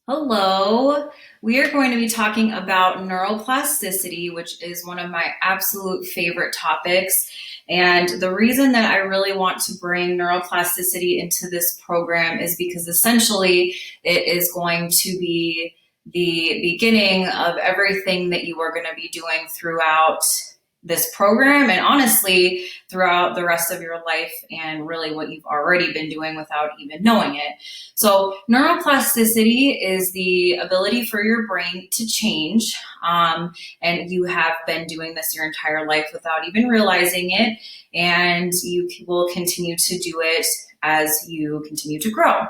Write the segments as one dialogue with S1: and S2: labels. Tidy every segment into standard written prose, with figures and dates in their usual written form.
S1: Hello. We are going to be talking about neuroplasticity, which is one of my absolute favorite topics. And the reason that I really want to bring neuroplasticity into this program is because essentially it is going to be the beginning of everything that you are going to be doing throughout this program and honestly throughout the rest of your life and really what you've already been doing without even knowing it. So neuroplasticity is the ability for your brain to change, and you have been doing this your entire life without even realizing it, and you will continue to do it as you continue to grow.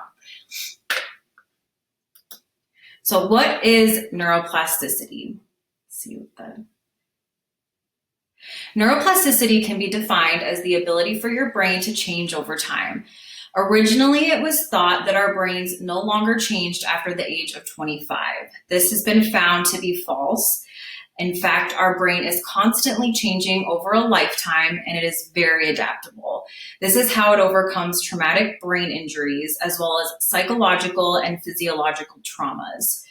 S1: So what is neuroplasticity? Let's see what the Neuroplasticity can be defined as the ability for your brain to change over time. Originally, it was thought that our brains no longer changed after the age of 25. This has been found to be false. In fact, our brain is constantly changing over a lifetime and it is very adaptable. This is how it overcomes traumatic brain injuries as well as psychological and physiological traumas.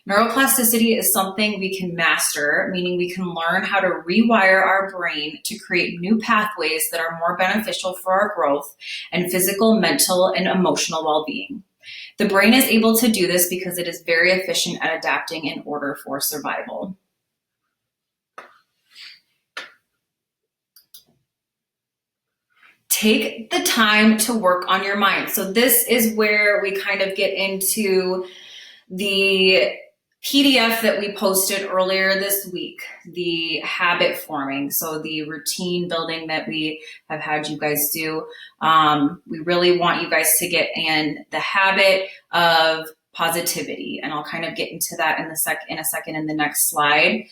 S1: Neuroplasticity is something we can master, meaning we can learn how to rewire our brain to create new pathways that are more beneficial for our growth and physical, mental, and emotional well-being. The brain is able to do this because it is very efficient at adapting in order for survival. Take the time to work on your mind. So this is where we kind of get into the PDF that we posted earlier this week, the habit forming, so the routine building that we have had you guys do. We really want you guys to get in the habit of positivity, and I'll kind of get into that in a second in the next slide.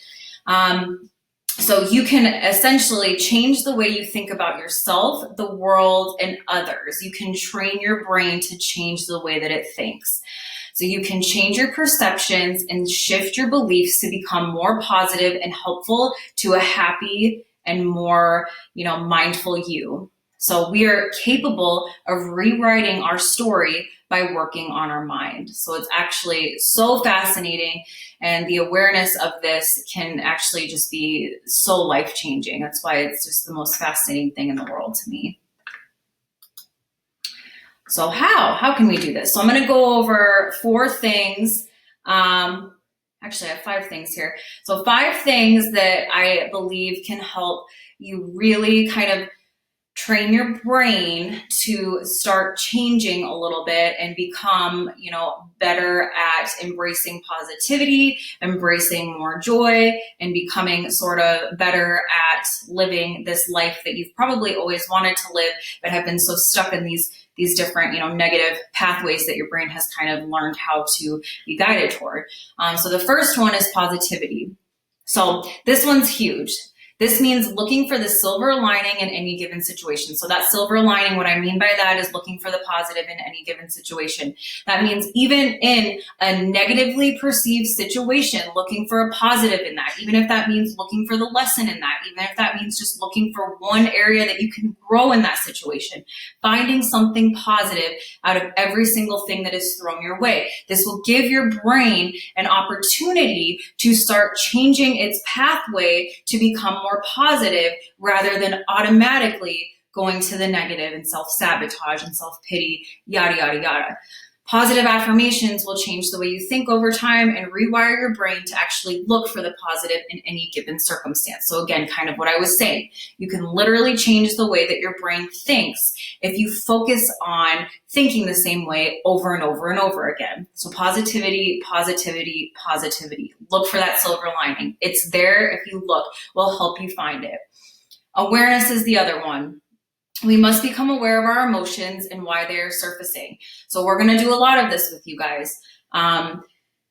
S1: So you can essentially change the way you think about yourself, the world, and others. You can train your brain to change the way that it thinks. So you can change your perceptions and shift your beliefs to become more positive and helpful to a happy and more, mindful you. So we are capable of rewriting our story by working on our mind. So it's actually so fascinating, and the awareness of this can actually just be so life-changing. That's why it's just the most fascinating thing in the world to me. So how can we do this? So I'm going to go over 4 things. Actually, I have 5 things here. So 5 things that I believe can help you really kind of train your brain to start changing a little bit and become, better at embracing positivity, embracing more joy, and becoming sort of better at living this life that you've probably always wanted to live, but have been so stuck in these different, negative pathways that your brain has kind of learned how to be guided toward. So the first one is positivity. So this one's huge. This means looking for the silver lining in any given situation. So that silver lining, what I mean by that is looking for the positive in any given situation. That means even in a negatively perceived situation, looking for a positive in that, even if that means looking for the lesson in that, even if that means just looking for one area that you can grow in that situation, finding something positive out of every single thing that is thrown your way. This will give your brain an opportunity to start changing its pathway to become more positive rather than automatically going to the negative and self-sabotage and self-pity, yada, yada, yada. Positive affirmations will change the way you think over time and rewire your brain to actually look for the positive in any given circumstance. So again, kind of what I was saying, you can literally change the way that your brain thinks if you focus on thinking the same way over and over and over again. So positivity, positivity, positivity. Look for that silver lining. It's there if you look. We'll help you find it. Awareness is the other one. We must become aware of our emotions and why they are surfacing. So we're going to do a lot of this with you guys.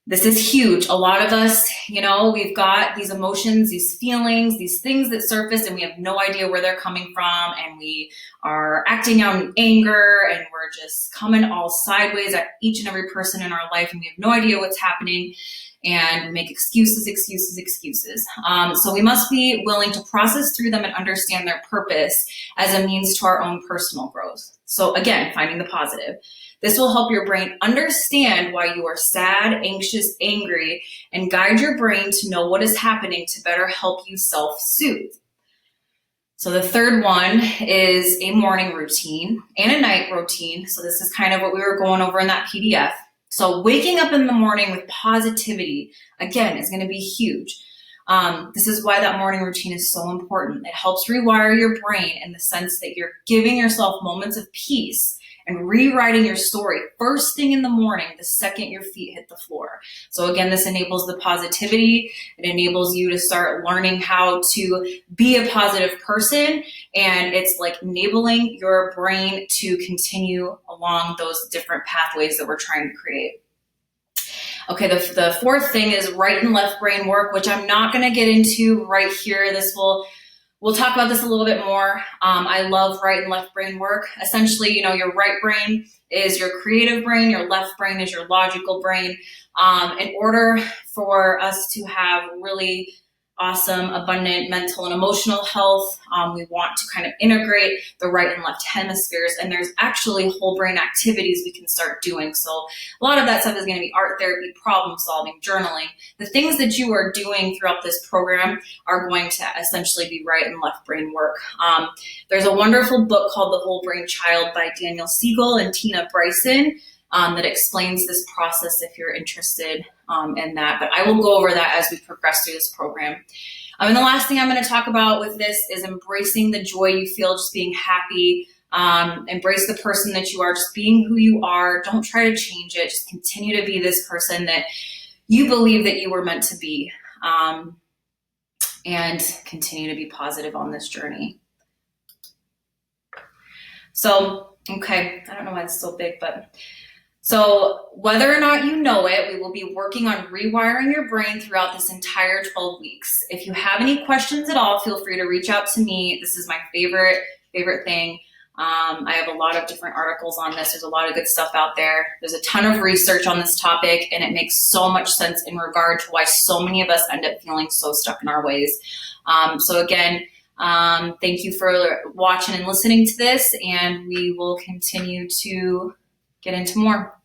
S1: This is huge. A lot of us, we've got these emotions, these feelings, these things that surface, and we have no idea where they're coming from, and we are acting out in anger, and we're just coming all sideways at each and every person in our life, and we have no idea what's happening. And we make excuses. So we must be willing to process through them and understand their purpose as a means to our own personal growth. So again, finding the positive. This will help your brain understand why you are sad, anxious, angry, and guide your brain to know what is happening to better help you self-soothe. So the third one is a morning routine and a night routine. So this is kind of what we were going over in that PDF. So waking up in the morning with positivity, again, is going to be huge. This is why that morning routine is so important. It helps rewire your brain in the sense that you're giving yourself moments of peace and rewriting your story first thing in the morning, the second your feet hit the floor. So again, this enables the positivity. It enables you to start learning how to be a positive person. And it's like enabling your brain to continue along those different pathways that we're trying to create. Okay, the fourth thing is right and left brain work, which I'm not going to get into right here. We'll talk about this a little bit more. I love right and left brain work. Essentially, your right brain is your creative brain, your left brain is your logical brain. In order for us to have really awesome, abundant mental and emotional health, we want to kind of integrate the right and left hemispheres, and there's actually whole brain activities we can start doing. So a lot of that stuff is going to be art therapy, problem solving, journaling. The things that you are doing throughout this program are going to essentially be right and left brain work. There's a wonderful book called The Whole Brain Child by Daniel Siegel and Tina Bryson that explains this process if you're interested in that. But I will go over that as we progress through this program. And the last thing I'm going to talk about with this is embracing the joy you feel just being happy. Embrace the person that you are, just being who you are. Don't try to change it. Just continue to be this person that you believe that you were meant to be, and continue to be positive on this journey. So, okay, I don't know why it's so big, but so whether or not you know it, we will be working on rewiring your brain throughout this entire 12 weeks. If you have any questions at all, feel free to reach out to me. This is my favorite thing. I have a lot of different articles on this. There's a lot of good stuff out there. There's a ton of research on this topic, and it makes so much sense in regard to why so many of us end up feeling so stuck in our ways. So again, thank you for watching and listening to this, and we will continue to get into more.